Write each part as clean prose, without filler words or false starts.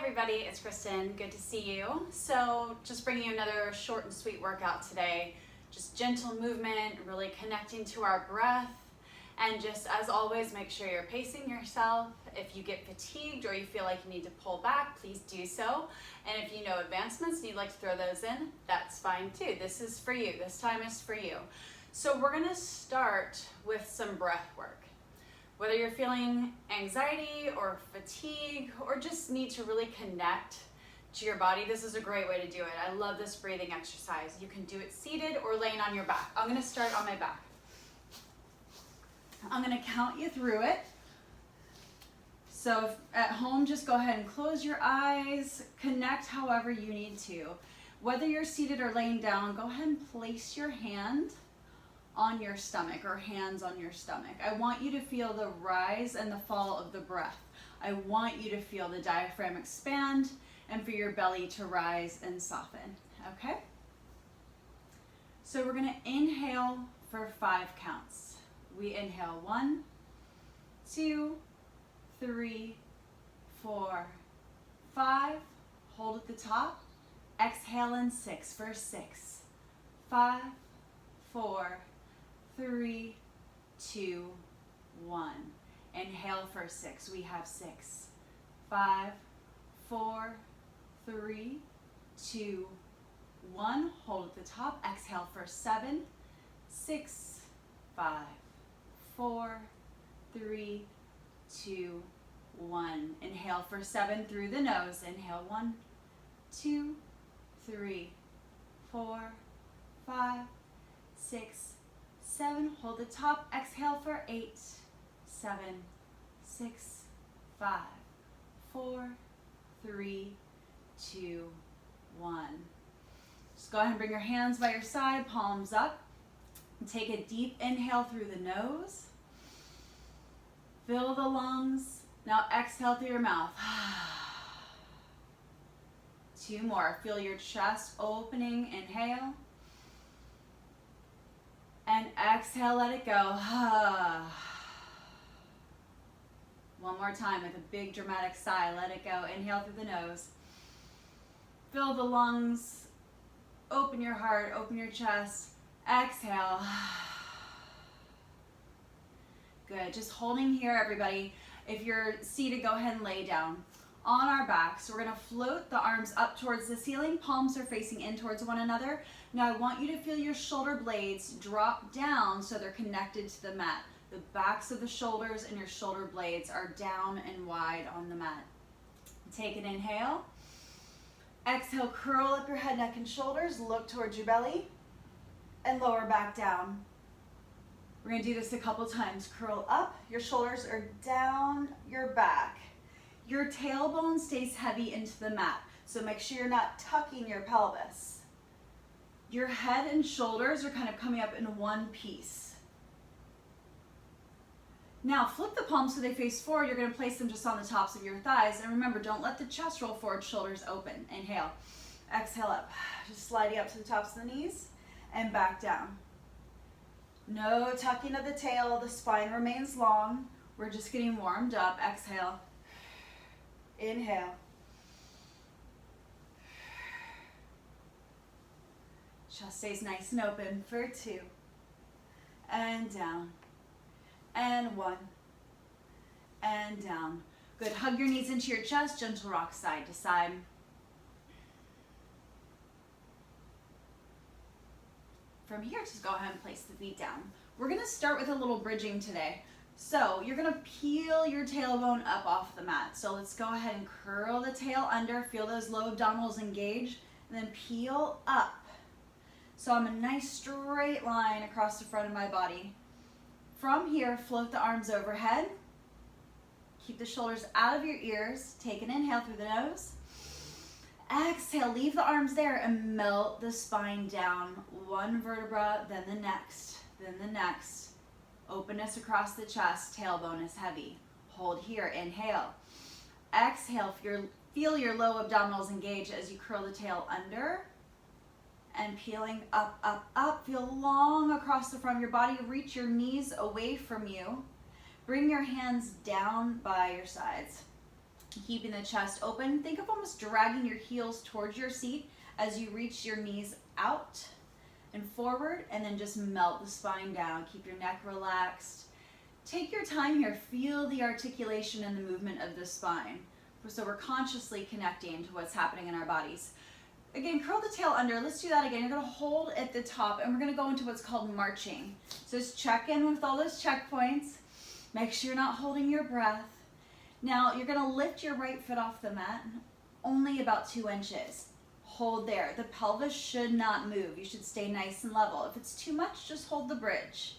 everybody, it's Kristen. Good to see you. So just bringing you another short and sweet workout today. Just gentle movement, really connecting to our breath. And just as always, make sure you're pacing yourself. If you get fatigued or you feel like you need to pull back, please do so. And if you know advancements and you'd like to throw those in, that's fine too. This is for you. This time is for you. So we're gonna start with some breath work. Whether you're feeling anxiety or fatigue or just need to really connect to your body, this is a great way to do it. I love this breathing exercise. You can do it seated or laying on your back. I'm gonna start on my back. I'm gonna count you through it. So if at home, just go ahead and close your eyes, connect however you need to. Whether you're seated or laying down, go ahead and place your hand on your stomach or hands on your stomach. I want you to feel the rise and the fall of the breath. I want you to feel the diaphragm expand and for your belly to rise and soften, okay? So we're gonna inhale for 5 counts. We inhale 1, 2, 3, 4, 5. Hold at the top. Exhale in 6 for 6, 5, 4, 3, 2, 1. Inhale for 6. We have 6, 5, 4, 3, 2, 1. Hold at the top. Exhale for 7, 6, 5, 4, 3, 2, 1. Inhale for 7 through the nose. Inhale 1, 2, 3, 4, 5, 6, 7. Hold the top. Exhale for 8, 7, 6, 5, 4, 3, 2, 1. Just go ahead and bring your hands by your side, palms up. And take a deep inhale through the nose. Fill the lungs. Now exhale through your mouth. 2 more. Feel your chest opening. Inhale. And exhale, let it go. One more time with a big dramatic sigh. Let it go. Inhale through the nose. Fill the lungs. Open your heart. Open your chest. Exhale. Good. Just holding here, everybody. If you're seated, go ahead and lay down on our backs. So we're going to float the arms up towards the ceiling. Palms are facing in towards one another. Now I want you to feel your shoulder blades drop down so they're connected to the mat. The backs of the shoulders and your shoulder blades are down and wide on the mat. Take an inhale. Exhale, curl up your head, neck, and shoulders. Look towards your belly and lower back down. We're going to do this a couple times. Curl up. Your shoulders are down your back. Your tailbone stays heavy into the mat, so make sure you're not tucking your pelvis. Your head and shoulders are kind of coming up in one piece. Now flip the palms so they face forward. You're going to place them just on the tops of your thighs. And remember, don't let the chest roll forward, shoulders open. Inhale. Exhale up. Just sliding up to the tops of the knees and back down. No tucking of the tail. The spine remains long. We're just getting warmed up. Exhale. Inhale. Chest stays nice and open for 2. And down. And 1. And down. Good. Hug your knees into your chest. Gentle rock side to side. From here, just go ahead and place the feet down. We're going to start with a little bridging today. So you're going to peel your tailbone up off the mat. So let's go ahead and curl the tail under. Feel those low abdominals engage. And then peel up. So I'm a nice straight line across the front of my body. From here, float the arms overhead. Keep the shoulders out of your ears. Take an inhale through the nose. Exhale, leave the arms there and melt the spine down. One vertebra, then the next, then the next. Openness across the chest, tailbone is heavy. Hold here, inhale. Exhale, feel your low abdominals engage as you curl the tail under. And peeling up, up, up. Feel long across the front of your body. Reach your knees away from you. Bring your hands down by your sides. Keeping the chest open. Think of almost dragging your heels towards your seat as you reach your knees out and forward, and then just melt the spine down. Keep your neck relaxed. Take your time here. Feel the articulation and the movement of the spine. So we're consciously connecting to what's happening in our bodies. Again, curl the tail under. Let's do that again. You're going to hold at the top, and we're going to go into what's called marching. So just check in with all those checkpoints. Make sure you're not holding your breath. Now, you're going to lift your right foot off the mat, only about 2 inches. Hold there. The pelvis should not move. You should stay nice and level. If it's too much, just hold the bridge.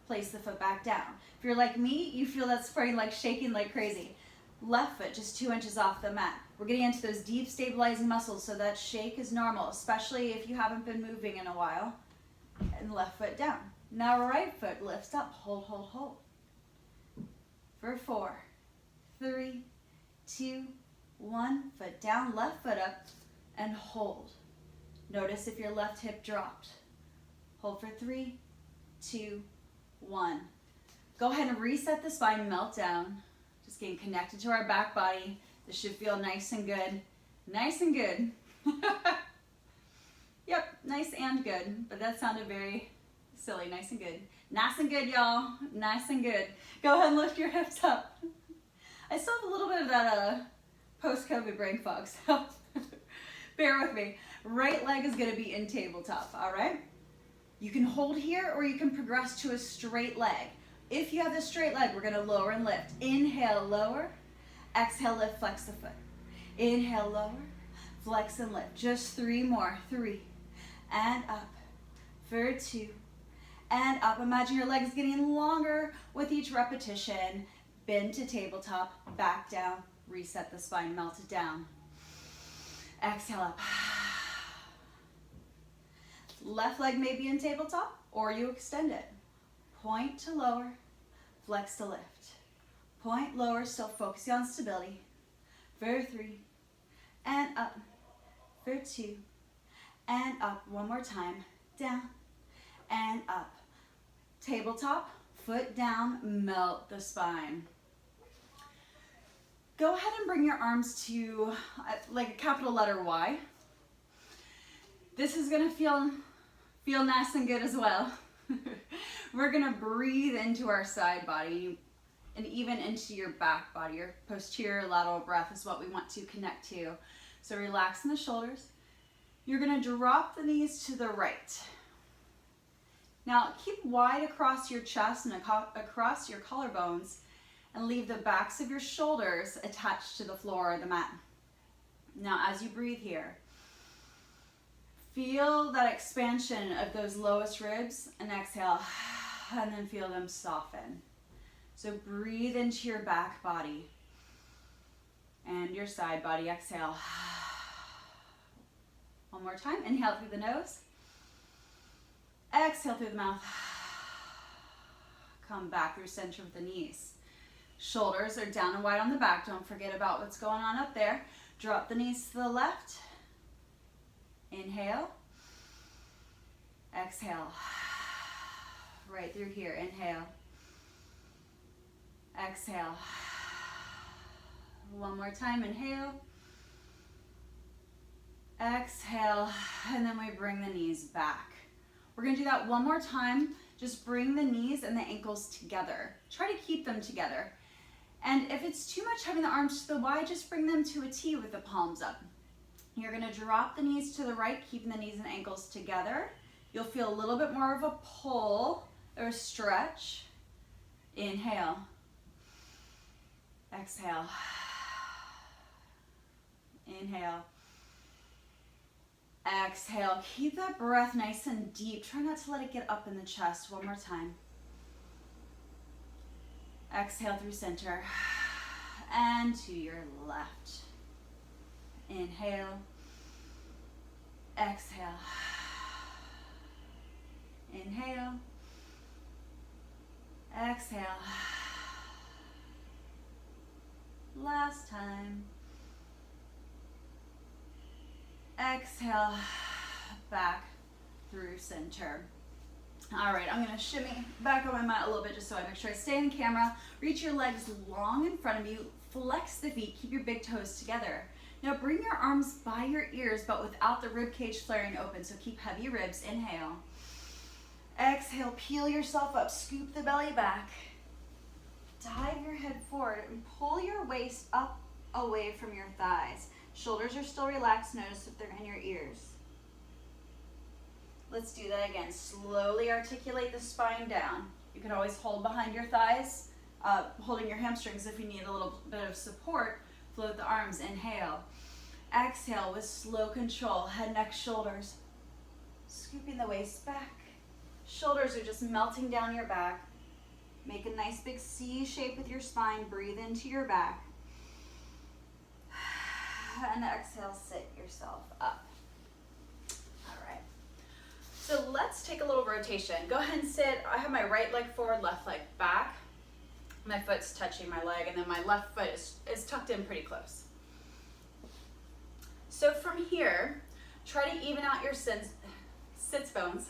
Place the foot back down. If you're like me, you feel that spine like shaking like crazy. Left foot just 2 inches off the mat. We're getting into those deep stabilizing muscles, so that shake is normal, especially if you haven't been moving in a while. And left foot down. Now right foot lifts up. Hold, hold, hold. For 4, 3, 2, 1. Foot down, left foot up, and hold. Notice if your left hip dropped. Hold for 3, 2, 1. Go ahead and reset the spine, melt down. Just getting connected to our back body. This should feel nice and good. Nice and good. Yep, nice and good. But that sounded very silly. Nice and good. Nice and good, y'all. Nice and good. Go ahead and lift your hips up. I still have a little bit of that post-COVID brain fog, so bear with me. Right leg is going to be in tabletop, all right? You can hold here, or you can progress to a straight leg. If you have this straight leg, we're going to lower and lift. Inhale, lower. Exhale, lift, flex the foot. Inhale, lower, flex and lift. Just 3 more. 3, and up. For 2, and up. Imagine your legs getting longer with each repetition. Bend to tabletop, back down, reset the spine, melt it down. Exhale up. Left leg may be in tabletop, or you extend it. Point to lower, flex to lift. Point, lower, still focusing on stability. For 3, and up. For 2, and up. One more time. Down, and up. Tabletop, foot down, melt the spine. Go ahead and bring your arms to like a capital letter Y. This is gonna feel nice and good as well. We're gonna breathe into our side body and even into your back body. Your posterior lateral breath is what we want to connect to. So relax in the shoulders. You're gonna drop the knees to the right. Now keep wide across your chest and across your collarbones, and leave the backs of your shoulders attached to the floor or the mat. Now as you breathe here, feel that expansion of those lowest ribs, and exhale, and then feel them soften. So breathe into your back body and your side body. Exhale. One more time. Inhale through the nose. Exhale through the mouth. Come back through center with the knees. Shoulders are down and wide on the back. Don't forget about what's going on up there. Drop the knees to the left. Inhale. Exhale. Right through here. Inhale. Exhale. One more time. Inhale. Exhale. And then we bring the knees back. We're going to do that one more time. Just bring the knees and the ankles together. Try to keep them together. And if it's too much having the arms to the Y, just bring them to a T with the palms up. You're going to drop the knees to the right, keeping the knees and ankles together. You'll feel a little bit more of a pull or a stretch. Inhale. Exhale. Inhale. Exhale. Keep that breath nice and deep. Try not to let it get up in the chest. One more time. Exhale through center. And to your left. Inhale. Exhale. Inhale. Exhale. Last time. Exhale, back through center. All right, I'm gonna shimmy back on my mat a little bit just so I make sure I stay in camera. Reach your legs long in front of you. flex the feet, keep your big toes together. Now bring your arms by your ears, but without the rib cage flaring open, so keep heavy ribs. Inhale. Exhale, peel yourself up, scoop the belly back. Dive your head forward and pull your waist up away from your thighs. Shoulders are still relaxed. Notice if they're in your ears. Let's do that again. Slowly articulate the spine down. You can always hold behind your thighs, holding your hamstrings if you need a little bit of support. Float the arms. Inhale. Exhale with slow control. Head, neck, shoulders. Scooping the waist back. Shoulders are just melting down your back. Make a nice big C shape with your spine. Breathe into your back. And exhale, sit yourself up. All right. So let's take a little rotation. Go ahead and sit. I have my right leg forward, left leg back. My foot's touching my leg, and then my left foot is tucked in pretty close. So from here, try to even out your sits bones.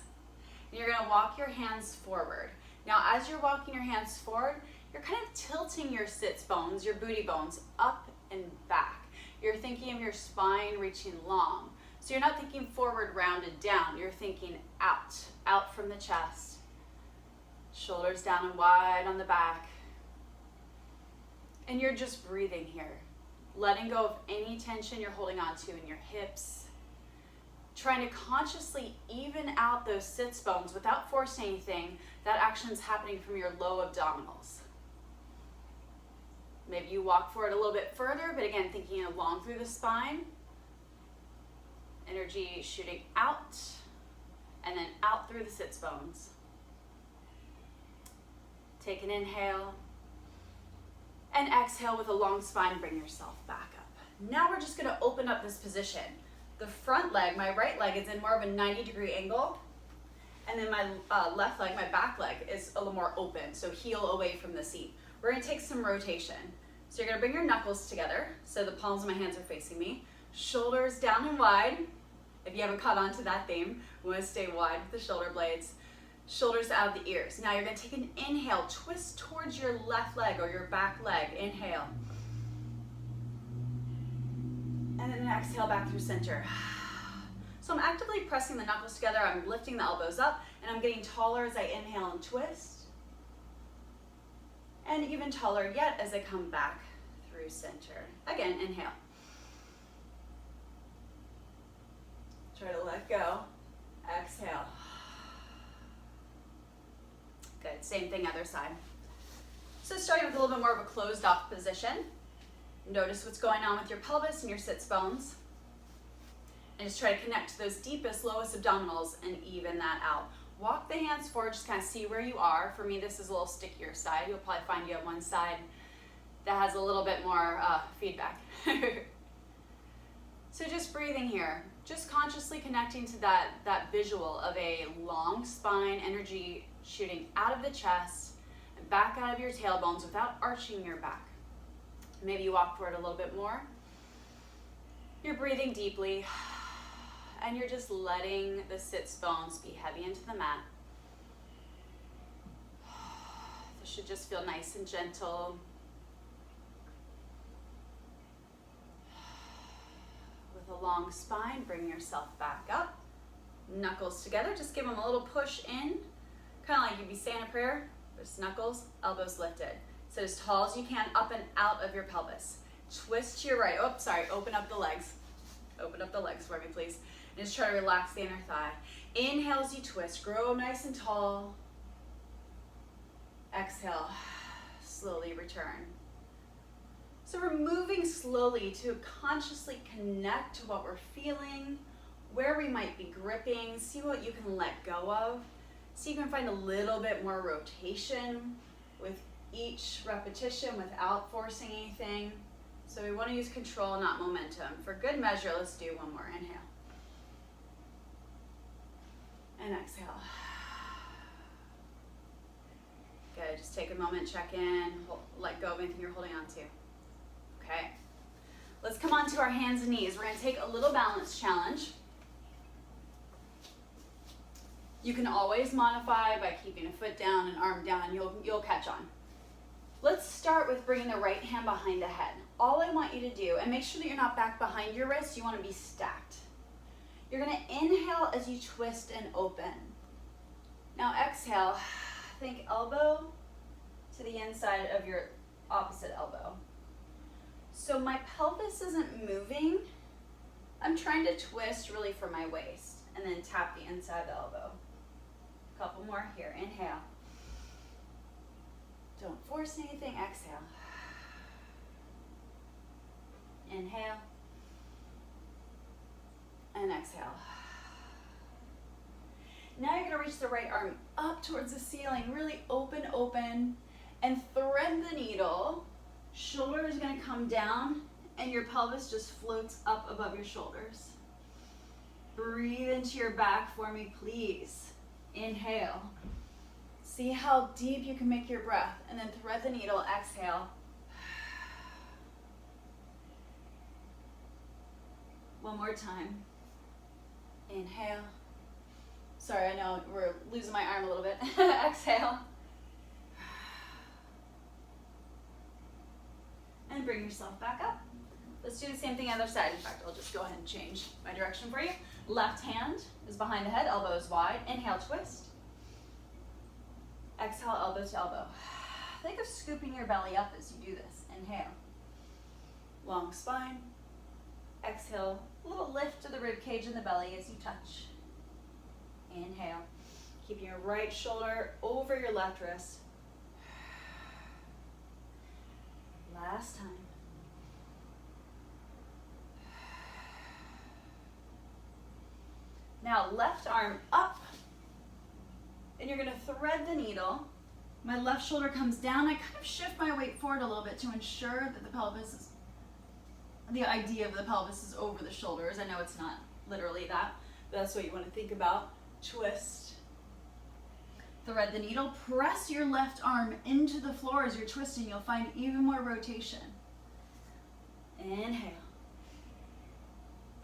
And you're gonna walk your hands forward. Now, as you're walking your hands forward, you're kind of tilting your sits bones, your booty bones, up and back. You're thinking of your spine reaching long. So you're not thinking forward, rounded down. You're thinking out from the chest. Shoulders down and wide on the back. And you're just breathing here. Letting go of any tension you're holding on to in your hips. Trying to consciously even out those sits bones without forcing anything. That action's happening from your low abdominals. Maybe you walk forward a little bit further, but again, thinking along through the spine. Energy shooting out, and then out through the sits bones. Take an inhale, and exhale with a long spine, bring yourself back up. Now we're just gonna open up this position. The front leg, my right leg, is in more of a 90-degree angle, and then my left leg, my back leg, is a little more open, so heel away from the seat. We're gonna take some rotation. So you're gonna bring your knuckles together, so the palms of my hands are facing me. Shoulders down and wide. If you haven't caught on to that theme, we wanna stay wide with the shoulder blades. Shoulders out of the ears. Now you're gonna take an inhale, twist towards your left leg or your back leg. Inhale. And then exhale back through center. So I'm actively pressing the knuckles together, I'm lifting the elbows up, and I'm getting taller as I inhale and twist. And even taller yet as I come back through center. Again, inhale. Try to let go. Exhale. Good, same thing other side. So starting with a little bit more of a closed off position. Notice what's going on with your pelvis and your sits bones. And just try to connect to those deepest, lowest abdominals and even that out. Walk the hands forward, just kind of see where you are. For me, this is a little stickier side. You'll probably find you have one side that has a little bit more feedback. So just breathing here, just consciously connecting to that visual of a long spine, energy shooting out of the chest and back out of your tailbones without arching your back. Maybe you walk forward a little bit more. You're breathing deeply. And you're just letting the sits bones be heavy into the mat. This should just feel nice and gentle. With a long spine, bring yourself back up. Knuckles together, just give them a little push in. Kind of like you'd be saying a prayer. Just knuckles, elbows lifted. So as tall as you can, up and out of your pelvis. Twist to your right. Oh, sorry, open up the legs. Open up the legs for me, please. And just try to relax the inner thigh. Inhale as you twist, grow nice and tall. Exhale, slowly return. So we're moving slowly to consciously connect to what we're feeling, where we might be gripping, see what you can let go of. See if you can find a little bit more rotation with each repetition without forcing anything. So we want to use control, not momentum. For good measure, let's do one more. Inhale. And exhale. Good, just take a moment, check in, let go of anything you're holding on to. Okay, let's come on to our hands and knees. We're gonna take a little balance challenge. You can always modify by keeping a foot down, an arm down, you'll catch on. Let's start with bringing the right hand behind the head. All I want you to do, and make sure that you're not back behind your wrist, you want to be stacked. You're going to inhale as you twist and open. Now exhale, think elbow to the inside of your opposite elbow. So my pelvis isn't moving. I'm trying to twist really for my waist and then tap the inside of the elbow. A couple more here, inhale. Don't force anything, exhale. Inhale. And exhale. Now you're going to reach the right arm up towards the ceiling, really open, and thread the needle. Shoulder is going to come down, and your pelvis just floats up above your shoulders. Breathe into your back for me, please. Inhale. See how deep you can make your breath, and then thread the needle, exhale. One more time. Inhale. Sorry, I know we're losing my arm a little bit. Exhale. And bring yourself back up. Let's do the same thing other side. In fact, I'll just go ahead and change my direction for you. Left hand is behind the head, elbows wide. Inhale, twist. Exhale, elbow to elbow. Think of scooping your belly up as you do this. Inhale. Long spine. Exhale, a little lift to the rib cage and the belly as you touch. Inhale. Keeping your right shoulder over your left wrist. Last time. Now left arm up, and you're going to thread the needle. My left shoulder comes down. I kind of shift my weight forward a little bit to ensure that the idea of the pelvis is over the shoulders. I know it's not literally that, but that's what you want to think about. Twist. Thread the needle. Press your left arm into the floor as you're twisting. You'll find even more rotation. Inhale.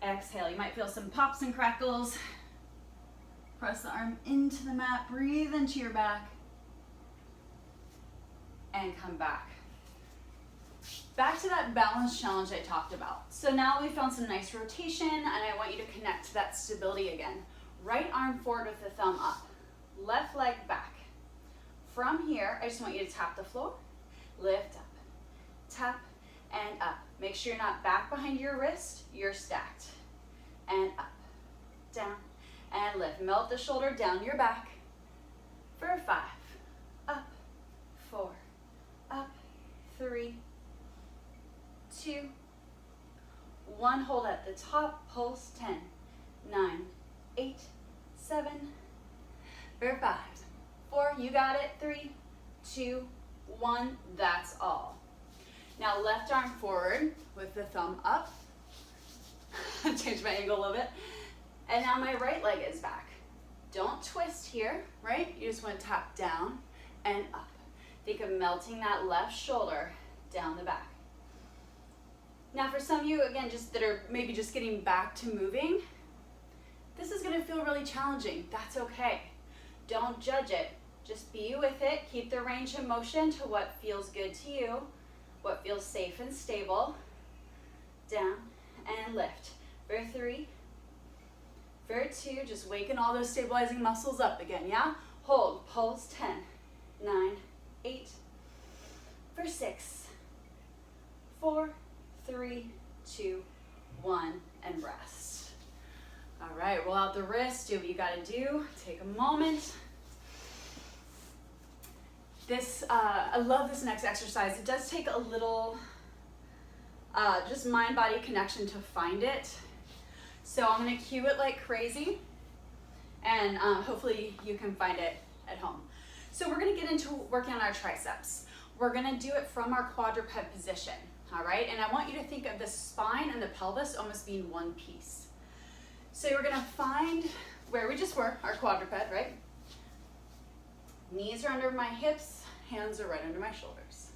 Exhale. You might feel some pops and crackles. Press the arm into the mat. Breathe into your back. And come back. Back to that balance challenge I talked about. So now we found some nice rotation, and I want you to connect to that stability again. Right arm forward with the thumb up. Left leg back. From here, I just want you to tap the floor. Lift up. Tap and up. Make sure you're not back behind your wrist. You're stacked. And up. Down. And lift. Melt the shoulder down your back. For 5. Up. 4. Up. 3. 2. 1. Hold at the top. Pulse. 10. 9. 8. 7. For 5. 4. You got it. 3. 2. 1. That's all. Now left arm forward with the thumb up. Change my angle a little bit. And now my right leg is back. Don't twist here, right? You just want to tap down and up. Think of melting that left shoulder down the back. Now for some of you, again, just that are maybe just getting back to moving, this is going to feel really challenging. That's okay. Don't judge it. Just be with it. Keep the range of motion to what feels good to you, what feels safe and stable. Down and lift. For 3. For 2. Just waking all those stabilizing muscles up again, yeah? Hold. Pulse. 10. 9. 8. For 6. 4. 3. 2. 1. And rest. All right, roll out the wrist. Do what you got to do. Take a moment. I love this next exercise. It does take a little just mind-body connection to find it. So I'm going to cue it like crazy, and hopefully you can find it at home. So we're going to get into working on our triceps. We're going to do it from our quadruped position, all right? And I want you to think of the spine and the pelvis almost being one piece. So we're going to find where we just were, our quadruped, right? Knees are under my hips, hands are right under my shoulders.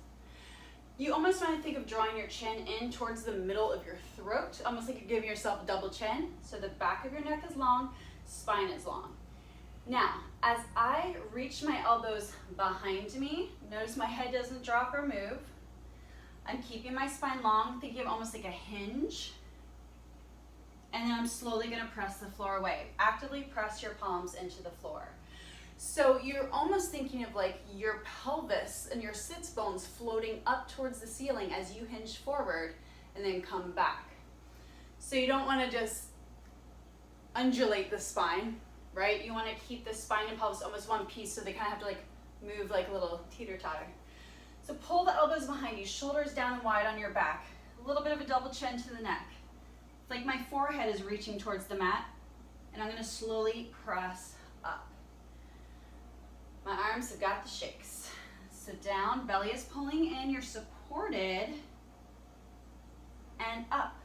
You almost want to think of drawing your chin in towards the middle of your throat, almost like you're giving yourself a double chin. So the back of your neck is long, spine is long. Now, as I reach my elbows behind me, notice my head doesn't drop or move. I'm keeping my spine long, thinking of almost like a hinge. And then I'm slowly gonna press the floor away. Actively press your palms into the floor. So you're almost thinking of like your pelvis and your sits bones floating up towards the ceiling as you hinge forward and then come back. So you don't wanna just undulate the spine, right? You wanna keep the spine and pelvis almost one piece so they kind of have to like move like a little teeter-totter. So pull the elbows behind you, shoulders down and wide on your back. A little bit of a double chin to the neck. It's like my forehead is reaching towards the mat, and I'm gonna slowly press up. My arms have got the shakes. So down, belly is pulling in, you're supported, and up.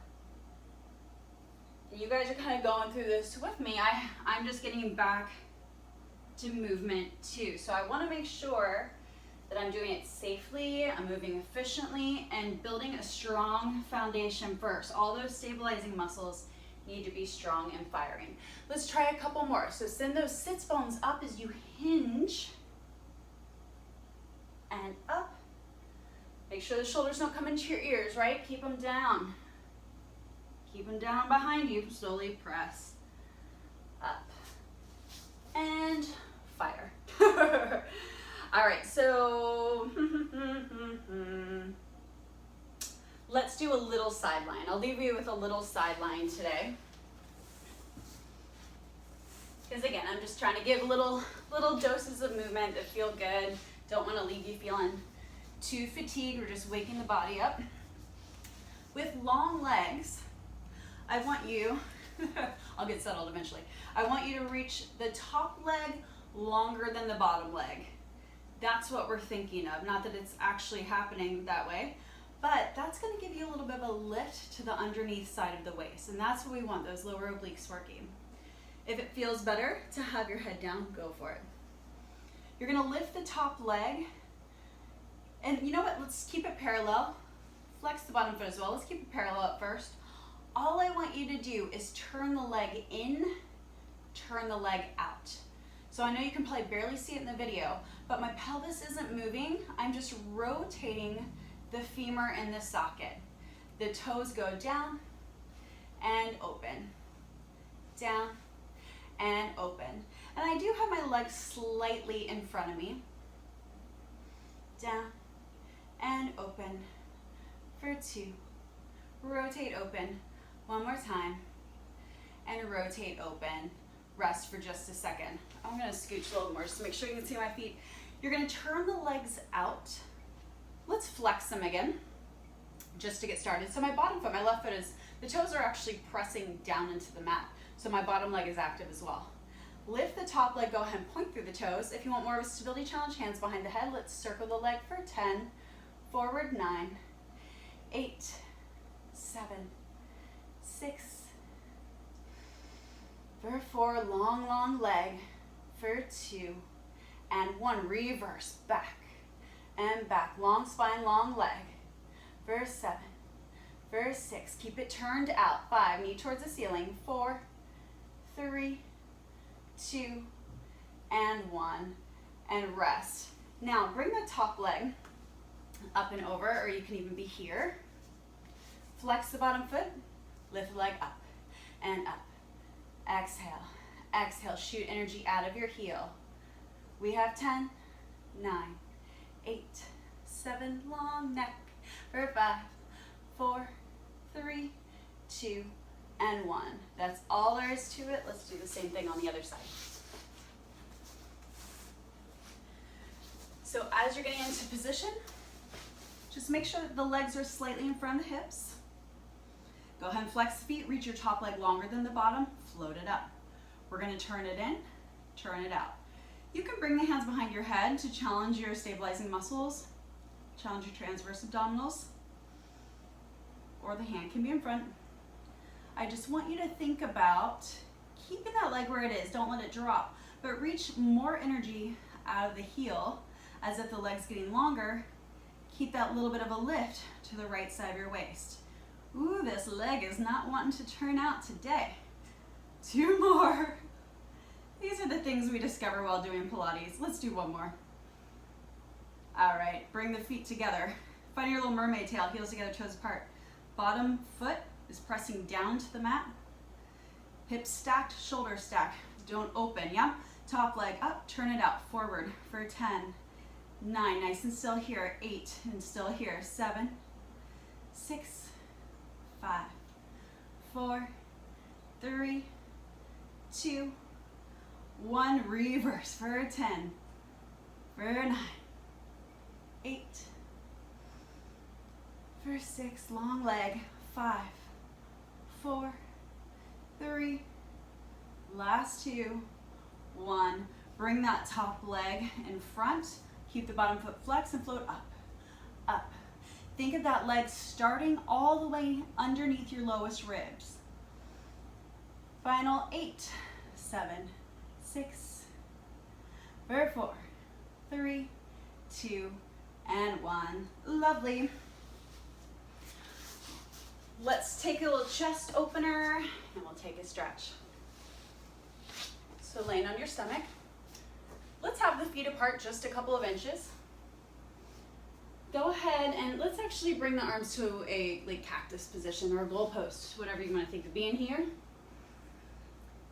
You guys are kind of going through this with me. I'm just getting back to movement too. So I wanna make sure that I'm doing it safely, I'm moving efficiently, and building a strong foundation first. All those stabilizing muscles need to be strong and firing. Let's try a couple more. So send those sits bones up as you hinge, and up. Make sure the shoulders don't come into your ears, right? Keep them down. Keep them down behind you. Slowly press up, and fire. All right, so let's do a little sideline. I'll leave you with a little sideline today. Because again, I'm just trying to give little doses of movement that feel good. Don't want to leave you feeling too fatigued or just waking the body up. With long legs, I want you, I'll get settled eventually. I want you to reach the top leg longer than the bottom leg. That's what we're thinking of. Not that it's actually happening that way, but that's gonna give you a little bit of a lift to the underneath side of the waist. And that's what we want, those lower obliques working. If it feels better to have your head down, go for it. You're gonna lift the top leg. And you know what, let's keep it parallel. Flex the bottom foot as well. Let's keep it parallel at first. All I want you to do is turn the leg in, turn the leg out. So I know you can probably barely see it in the video, but my pelvis isn't moving. I'm just rotating the femur in the socket. The toes go down and open, down and open. And I do have my legs slightly in front of me. Down and open for 2. Rotate open. One more time. And rotate open. Rest for just a second. I'm gonna scooch a little more just to make sure you can see my feet. You're gonna turn the legs out. Let's flex them again, just to get started. So my bottom foot, my left foot is, the toes are actually pressing down into the mat. So my bottom leg is active as well. Lift the top leg, go ahead and point through the toes. If you want more of a stability challenge, hands behind the head. Let's circle the leg for 10, forward 9, 8, 7, 6, for 4, long leg, for 2, and 1, reverse, back, and back, long spine, long leg, for 7, for 6, keep it turned out, 5, knee towards the ceiling, 4, 3, 2, and 1, and rest. Now bring the top leg up and over, or you can even be here. Flex the bottom foot, lift the leg up and up. Exhale, exhale, shoot energy out of your heel. We have 10, 9, 8, 7, long neck, for 5, 4, 3, 2, and 1. That's all there is to it. Let's do the same thing on the other side. So as you're getting into position, just make sure that the legs are slightly in front of the hips. Go ahead and flex the feet, reach your top leg longer than the bottom, float it up. We're gonna turn it in, turn it out. You can bring the hands behind your head to challenge your stabilizing muscles, challenge your transverse abdominals, or the hand can be in front. I just want you to think about keeping that leg where it is, don't let it drop, but reach more energy out of the heel as if the leg's getting longer. Keep that little bit of a lift to the right side of your waist. Ooh, this leg is not wanting to turn out today. 2 more. These are the things we discover while doing Pilates. Let's do one more. All right, bring the feet together. Find your little mermaid tail, heels together, toes apart. Bottom foot is pressing down to the mat. Hips stacked, shoulders stacked. Don't open, yeah? Top leg up, turn it out, forward for 10, 9, nice and still here, 8, and still here, 7, 6, 5, 4, 3, 2, 1, reverse for 10, for 9, 8, for 6, long leg, 5, 4, 3, last 2, 1. Bring that top leg in front, keep the bottom foot flexed and float up, up. Think of that leg starting all the way underneath your lowest ribs. Final 8, 7, 6, 4, 3, 2, and 1. Lovely. Let's take a little chest opener and we'll take a stretch. So laying on your stomach, let's have the feet apart just a couple of inches. Go ahead and let's actually bring the arms to a like cactus position or a goalpost, whatever you want to think of being here.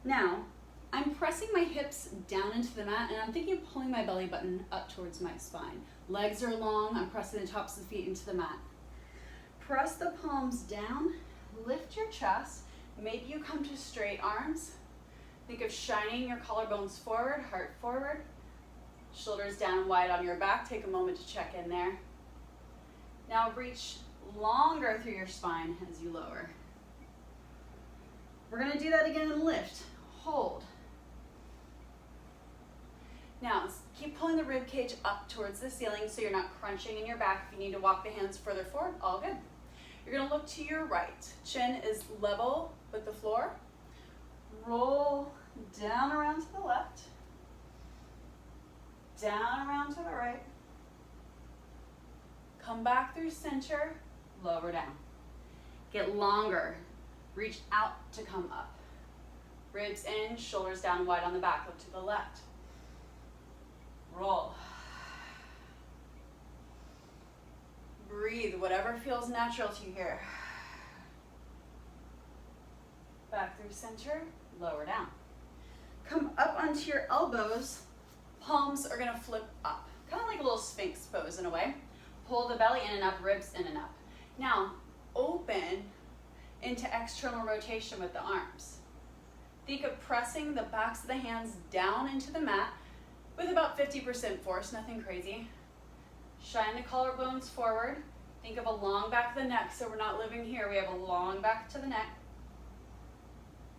Now, I'm pressing my hips down into the mat and I'm thinking of pulling my belly button up towards my spine. Legs are long, I'm pressing the tops of the feet into the mat. Press the palms down, lift your chest. Maybe you come to straight arms. Think of shining your collarbones forward, heart forward. Shoulders down wide on your back. Take a moment to check in there. Now reach longer through your spine as you lower. We're gonna do that again and lift, hold. Now, keep pulling the rib cage up towards the ceiling so you're not crunching in your back. If you need to walk the hands further forward, all good. You're gonna look to your right. Chin is level with the floor. Roll down around to the left. Down around to the right. Come back through center, lower down. Get longer. Reach out to come up. Ribs in, shoulders down wide on the back. Look to the left. Roll. Breathe, whatever feels natural to you here. Back through center, lower down. Come up onto your elbows. Palms are gonna flip up. Kind of like a little sphinx pose in a way. Pull the belly in and up, ribs in and up. Now, open into external rotation with the arms. Think of pressing the backs of the hands down into the mat with about 50% force, nothing crazy. Shine the collarbones forward. Think of a long back of the neck, so we're not living here. We have a long back to the neck.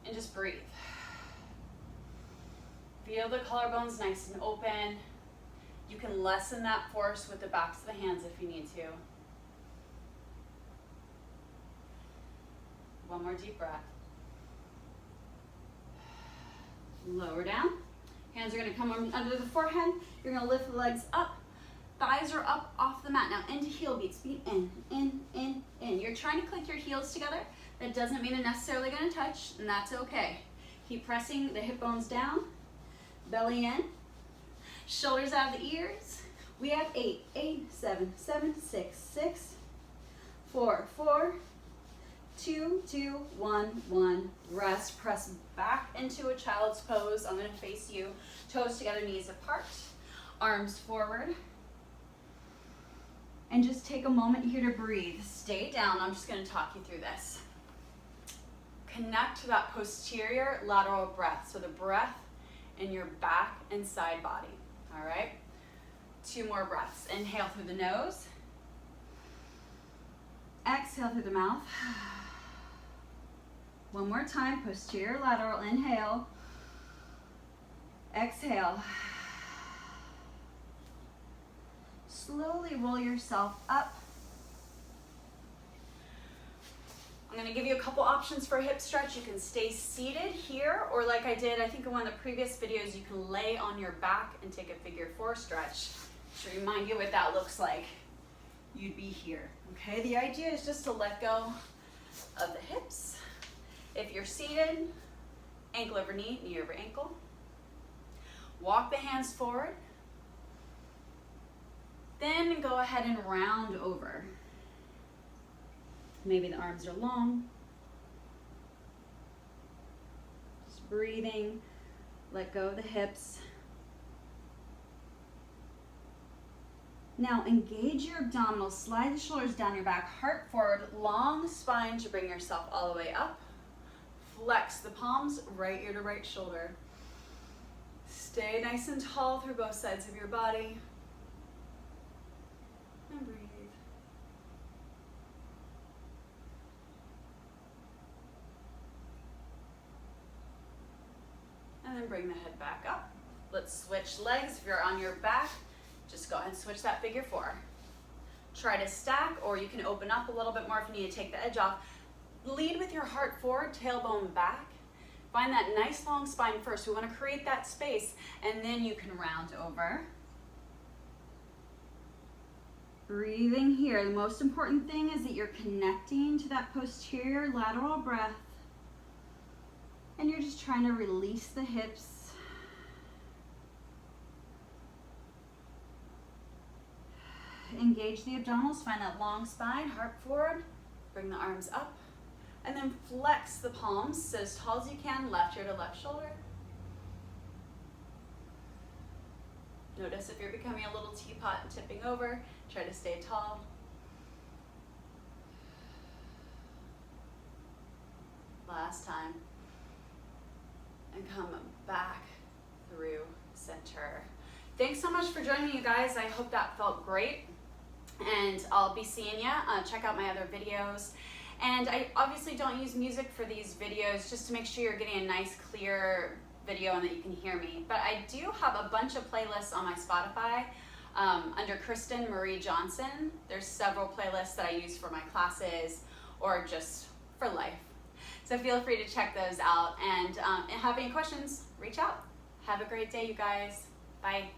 And just breathe. Feel the collarbones nice and open. You can lessen that force with the backs of the hands if you need to. One more deep breath. Lower down. Hands are gonna come under the forehead. You're gonna lift the legs up. Thighs are up off the mat. Now into heel beats. Feet in, in, in, in. You're trying to click your heels together. That doesn't mean they're necessarily gonna touch, and that's okay. Keep pressing the hip bones down, belly in, shoulders out of the ears. We have 8, 8, 7, 7, 6, 6, 4, 4, 2, 2, 1, 1. Rest, press back into a child's pose. I'm gonna face you. Toes together, knees apart, arms forward. And just take a moment here to breathe. Stay down, I'm just gonna talk you through this. Connect to that posterior lateral breath. So the breath in your back and side body, all right? 2 more breaths. Inhale through the nose. Exhale through the mouth. One more time, posterior lateral, inhale. Exhale. Slowly roll yourself up. I'm gonna give you a couple options for a hip stretch. You can stay seated here, or like I did, I think in one of the previous videos, you can lay on your back and take a figure 4 stretch to remind you what that looks like. You'd be here, okay? The idea is just to let go of the hips. If you're seated, ankle over knee, knee over ankle. Walk the hands forward. Then go ahead and round over. Maybe the arms are long. Just breathing. Let go of the hips. Now engage your abdominals. Slide the shoulders down your back. Heart forward. Long spine to bring yourself all the way up. Flex the palms, right ear to right shoulder. Stay nice and tall through both sides of your body. And breathe. And then bring the head back up. Let's switch legs. If you're on your back, just go ahead and switch that figure four. Try to stack, or you can open up a little bit more if you need to take the edge off. Lead with your heart forward, tailbone back. Find that nice long spine first. We want to create that space, and then you can round over. Breathing here. The most important thing is that you're connecting to that posterior lateral breath, and you're just trying to release the hips. Engage the abdominals, find that long spine, heart forward, bring the arms up, and then flex the palms, sit as tall as you can, left ear to left shoulder. Notice if you're becoming a little teapot and tipping over, try to stay tall. Last time. And come back through center. Thanks so much for joining me, you guys. I hope that felt great. And I'll be seeing you. Check out my other videos. And I obviously don't use music for these videos, just to make sure you're getting a nice, clear video and that you can hear me. But I do have a bunch of playlists on my Spotify under Kristen Marie Johnson. There's several playlists that I use for my classes or just for life. So feel free to check those out. And have any questions, reach out. Have a great day, you guys. Bye.